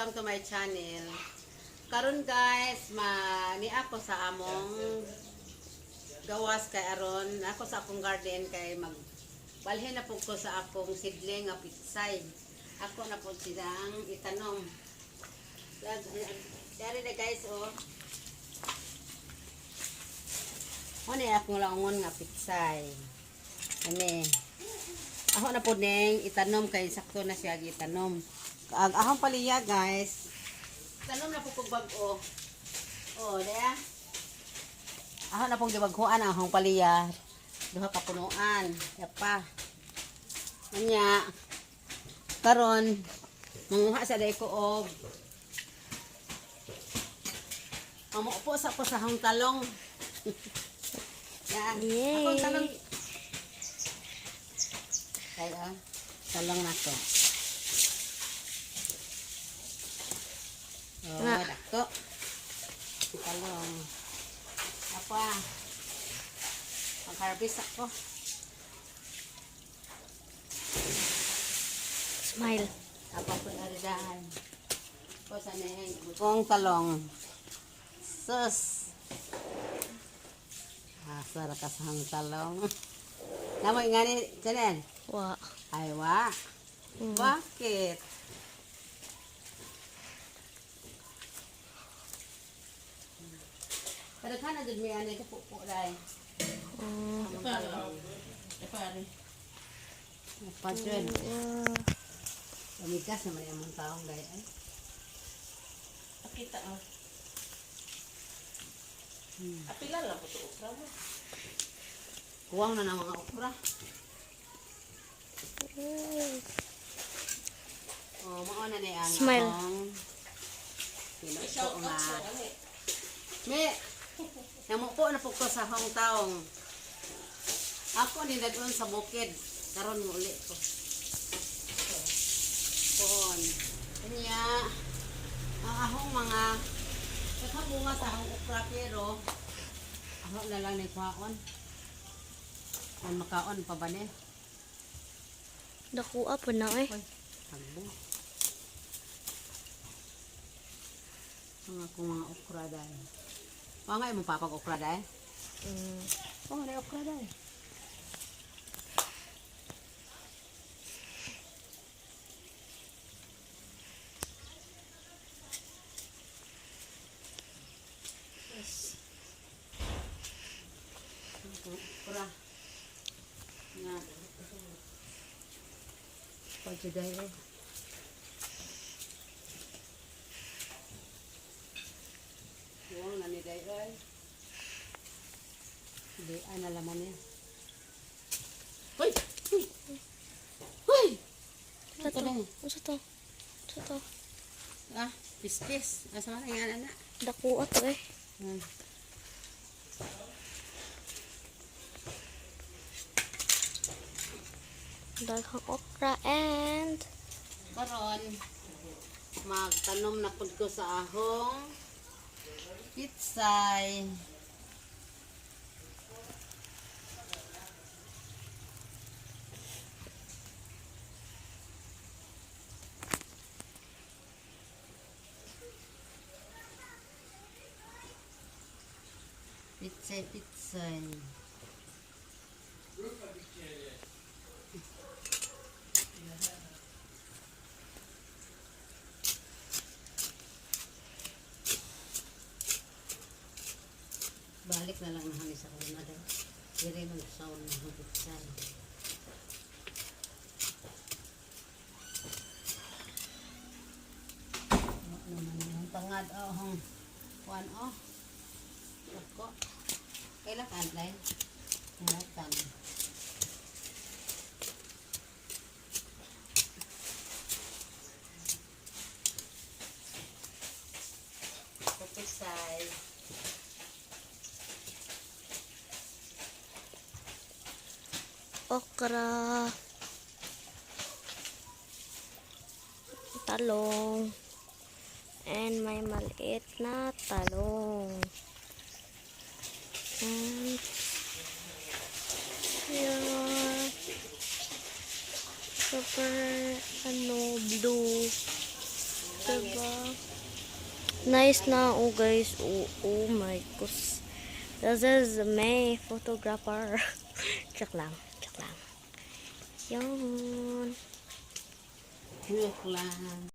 welcome to my channel. Karon guys, ni ako sa among gawas kay aron, ako sa akong garden kay balhin na po ko sa akong sidling nga pitsay. Ako na po silang itanom. Dari na guys, oh. Ano akong laungon nga pitsay. Ani. Ako na po neng itanom kay sakto na siya itanom. Ahong paliya guys. Itanom na po kong bag-o. Oh, daya. Ako na pong gibaghuan ang ahong paliya. Duha ka punuan. Yapa. Anya. Karon manguha sa day ko og amupo sa po sa hong talong. Yan. Yay. Akong talong. Kaya, talong na to. Oh, dako. Talong. Apa? Mag-harvest ako. Smile. Apa po naridahan? Po sa neheng. Kung talong. Sus. Asar kasang talong. Namoy nga ni, Janen? Wa. Ay, wa. Bakit? Pero ka na dun may anay ka po dahil. Ang talong. Apa dun? Pamigas naman yung mga taong gaya. Pakita mo. Apila lang po ito okra mo. Kuwang na ng mga okra. Oh, mauna na yung Smile. pinupo nga. Me, namupo na po ko sa hong taong. Ako ni dadon sa bukid. Karon muli ko. Pon. Kanya, ang ahong mga bunga sa ahong okra pero ako na lang ni kwaon. Ang makaon pa ba ni? Dakuha po na eh. Hambong. Mga kong mga okra dahil. O nga yung papag okra dahil? Oo, na okra dahil. Okra. Nga. Pagka dahil. Huwag na ni dahil. Hindi, na laman niya. Hoy! Hoy! Hoy! Ano to? Ano to? Ano to? Ah, pispis. Asa man nga na. Dakuha to eh. Daghang okra and Karon magtanom na pud ko sa ahong pitsay. Pitsay. Balik na lang nahan sa kuna daw. Dire mag-sound ng pitsay. Naman yung tangad hong kuan Ako. Kailan ka antlay? Ngatan. Pitsay. okra. Talong. And may maliit na talong. And yeah, super blue. Diba? nice na, oh guys. Oh my gosh. This is my photographer. Check lang, check lang. Yun. Joke lang.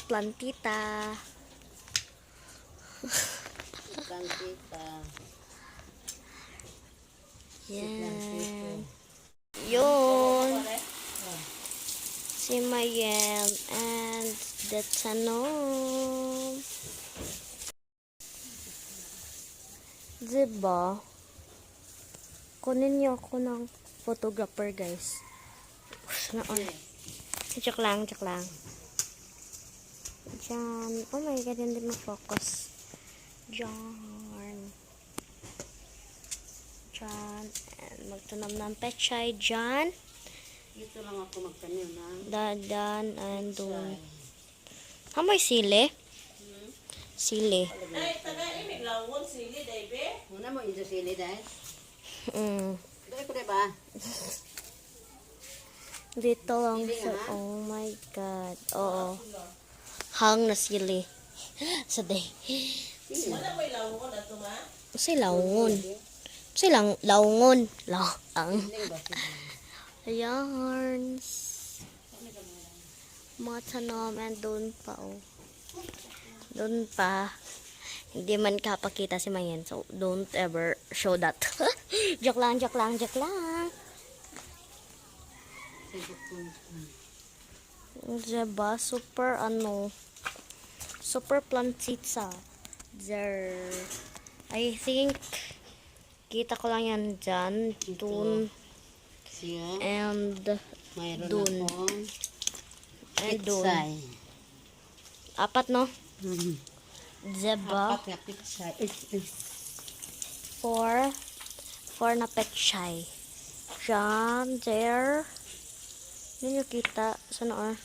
Plantita. Plantita. Yan. Yun. Si Mayel and the tanong. Diba? Kunin niyo ako ng photographer, guys. Saan? Joke lang, joke lang. Diyan. Oh my God, hindi ma-focus. Diyan. Diyan. And magtunom ng pechay diyan. Dito lang ako magtanim ng Dadan and doon. Hamoy sili? Sili. Ay, taga-imig lawon sili, day be. Muna mo ito sili dahil. Mm. Dahil ko diba? Dito lang Sili sa... nga? Oh my God. Oo. Hang na sili. Sa day. Sili. Wala mo ilawon na ito, ma? Kasi laungon. Kasi laungon. Laang. Sili ba? Sili. Yarns. Mga tanom and doon pa, oh. Doon pa. Hindi man kapakita si Mayen. So, don't ever show that. Joke lang, joke lang, joke lang. Diba? Super, super plantita. There. I think, kita ko lang yan dyan. Doon. Siya. And, Mayroon dun. akong and doon. pitsay. Apat, no? Mhm. Diba? Apat na pitsay. Four na pechay. Diyan, there. Hindi nyo kita. Saan or?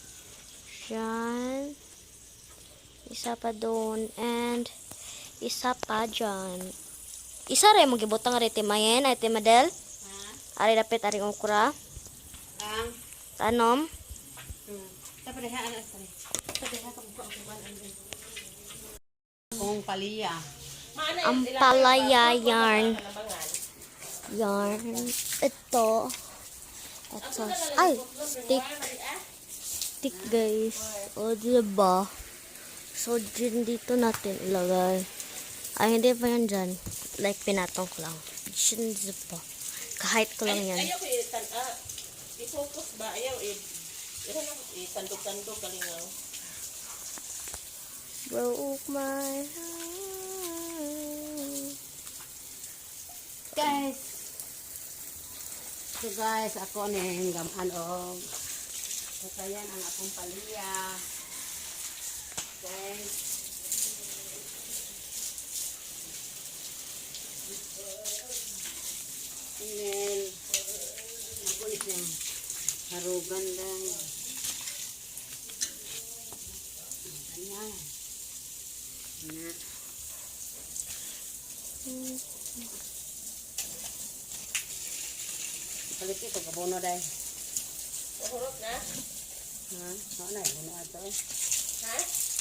Diyan. Isa pa doon. And, isa pa dyan. Isa rin, magibutang rin timayen. Ay, timadel. Ari dapit, ari okra. Ang Tanom. tapos ha anak tadi. Kung paliya. Maana Ang palaya yarn. Yarn. Ito. Ito. Ay, stick. Stick, guys. O, diba? So, dito natin ilagay. Ay, hindi pa yan dyan. Like, pinatong ko lang. Diyan, diba? Kahit ko lang yan. Ayaw i-focus ba? Ayaw i-tandog-tandog kalingaw. Broke my heart. Guys. So guys, ako ning gaman og patayan ang akong paliya. Guys. And then, ako isang harugan lang. Ayan. Na. Palit ito, kabono dahil. Mahurot na? Ha? Ano na, bono ato eh. Ha?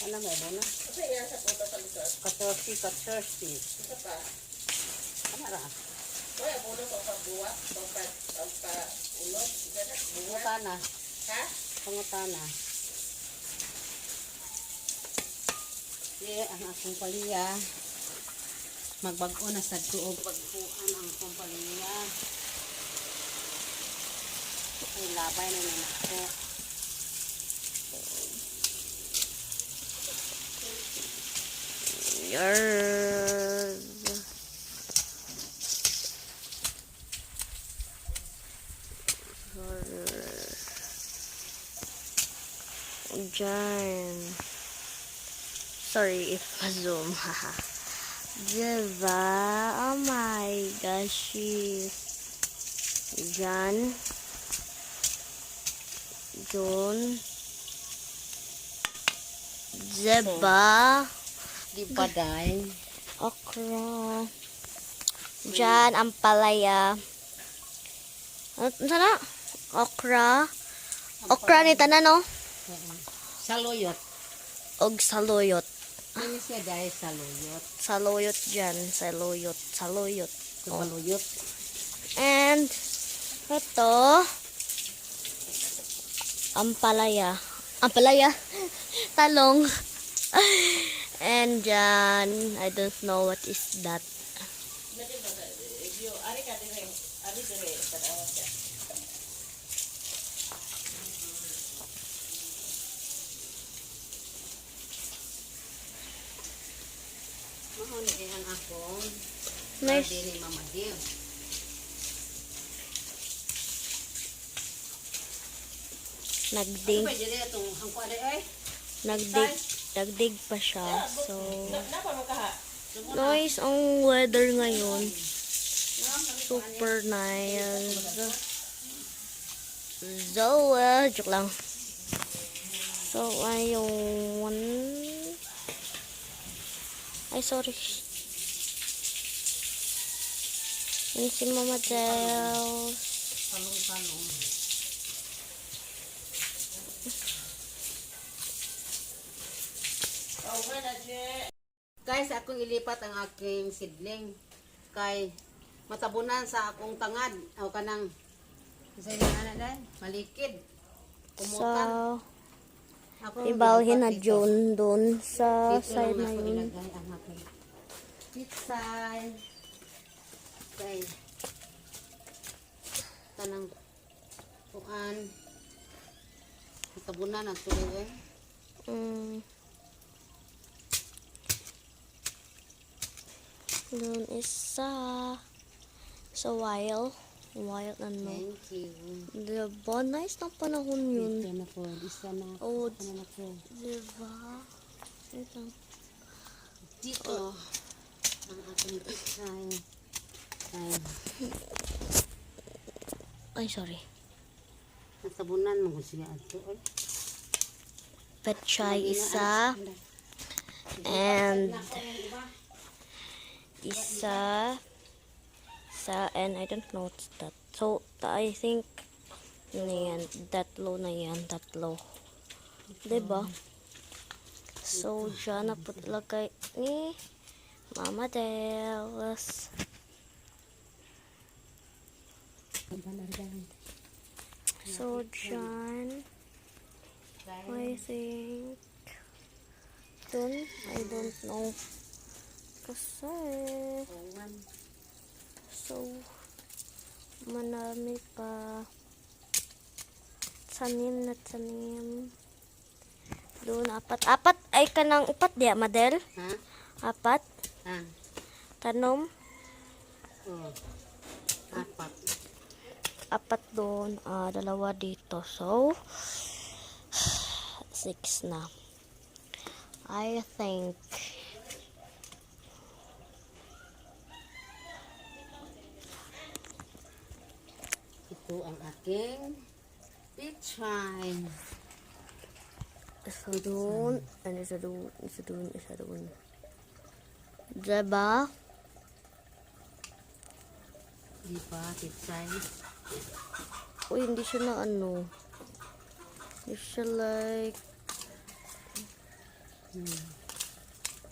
Ano may bono? Kasi yan sa puto sa likod. Katorsi. Isa pa. Kamara. Kaya bulo sa pagbuwat, pagpa-ulot. Isa na, buwat. Pangutana. Ha? Pangutana. Ang akong paliya. Magbag-o na sa tuog. Bagpuan ang akong paliya. Ay, labay na naman ako. Yarn. Diyan. Sorry if ma-zoom. Haha. Diba? Oh my gosh. Diyan. Doon. Diba? Di ba, day? Okra. Diyan, ang palaya. Ano sana? Okra. Okra ni tanan, no? Saluyot. Og saluyot. Ano siya, day? Saluyot. Saluyot dyan. Saluyot. Saluyot. Kapaluyot. And, ito, ampalaya. Ampalaya? Talong. And dyan, I don't know what is that. Ari ka dire. Ari dire. Tanawa siya. Mahunihan akong Nice. ni Mama Dew. Nagdig. Pwede rin itong hangko na eh. Nagdig pa siya. So, Napa mo kaha? nice ang weather ngayon. Super nice. So, joke lang. So, ayun. Ay, sorry. Yan si Mama Dels. Palong-palong. Okay na, Je. Guys, akong ilipat ang aking sidling kay matabunan sa akong tangad o kanang sa na dai malikid kumutan So, ako ibalhin na ilipat dito. June dun sa Dito side lang na ako yun. ilagay ang aking pitsay kay tanang kuan matabunan ang tuloy eh. Dun isa sa while ano. Thank you. Diba? Nice na panahon yun. Dito na po. Isa na. Oh, Ano na po. diba? Ito. Dito ang aking pitsay. Ay, sorry. Nasabunan mo ko siya ato. Petchay isa. And isa and I don't know what's that. So, I think na yan, tatlo na yan, tatlo. Diba? So, dyan na po lagay ni Mama Dels. So, dyan, I think, dun, I don't know. Kasi, so, manami pa. Tanim na tanim. Doon, apat. Apat ay kanang upat diya, Madel? Ha? Apat. Ha? Tanom. Oh. Apat. Apat doon. Dalawa dito. So, 6 na. I think. Ito ang aking pitsay. Isa doon. And isa doon. Isa doon. Isa doon. Diba? Di ba? Pitsay. Uy, hindi siya na ano. Hindi siya like.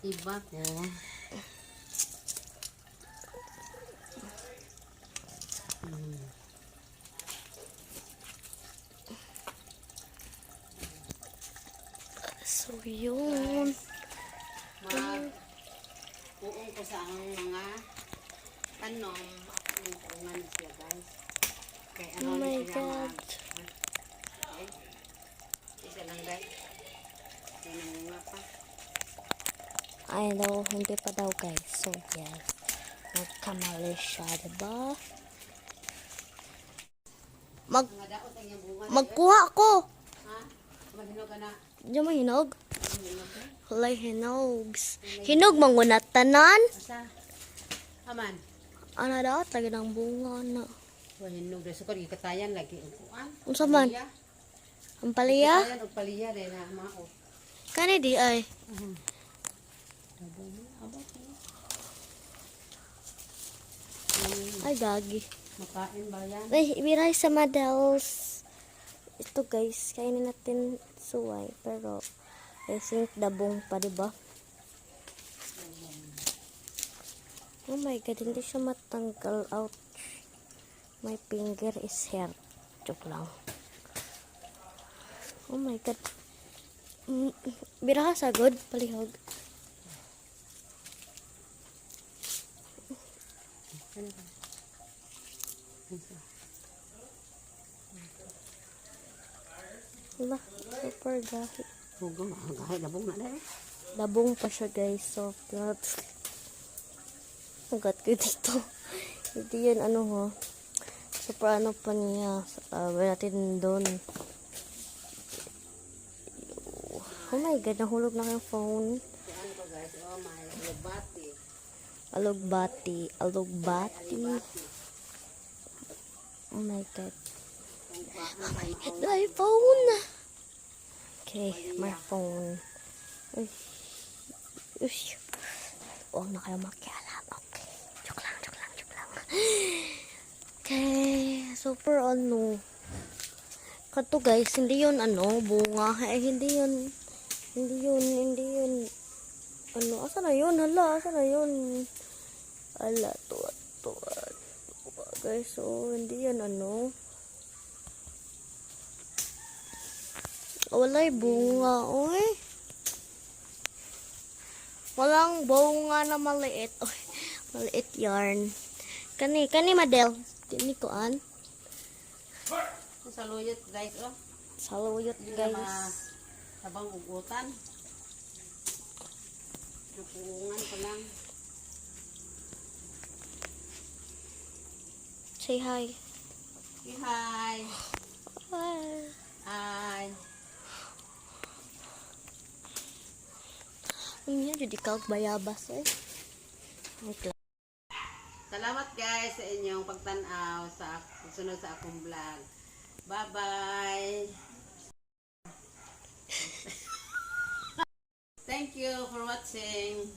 Iba ko. So, yun. Uong ko sa ang mga tanom. Ang tuungan siya guys. Kaya Oh ano my na sila God. Okay. Isa lang guys. Hindi nga pa. Ay, no, hindi pa daw guys. So, yes. Nagkamali siya, diba? Mga daot ang yung bunga. Magkuha ako! Ha? Mahino ka na. Diyan mo hinog? Hulay hinogs. Hinog mangunat tanan? Asa? Aman. Ano daw? Lagi ng bunga na. Mahinog na sukar. Ikatayan lagi. Upuan. Unsa man? Ang palaya? Ikatayan o paliya rin na mao. Kani di ay. Ay, gagi. Makain ba yan? Ay, ibiray sa models. Ito guys, kainin natin suway. Pero, I think dabong pa, diba? Oh my god, hindi siya matanggal. Ouch. My finger is hurt. Joke lang. Oh my god. Bira ka sagod, palihog. Wala, super gahi. Hugo, kahit labong na dahil. Labong pa siya guys, so not. Agad ko dito. Hindi yan ano ho. Super ano pa niya. Natin doon. Oh my god, nahulog na yung phone. Yan ko guys, oh my, alubati. Alugbati. Alugbati. Oh my god. Oh my god, my phone. Okay, my phone. Uy. Uy. Oh, na kayo makialam. Okay. Joke lang, joke lang, joke lang. Okay, super ano. Kato guys, hindi yun ano, bunga. Hindi yun. Ano, asa na yun? Hala, asa na yun? Hala, tuwa. Guys, so, hindi yun ano. Walay bunga, oy. Walang bunga na maliit. Oy, maliit yarn. Kani Madel. Dini ko an. Sa luyot guys, oh. Saluyot Hindi na guys. tabang ugutan. Napungan ko lang. Say hi. Say hi. Hi. Hi. Ini jadi kau bayabas eh. Okay. Salamat guys sa inyong pagtanaw sa pagsunod sa akong vlog. Bye-bye. Thank you for watching.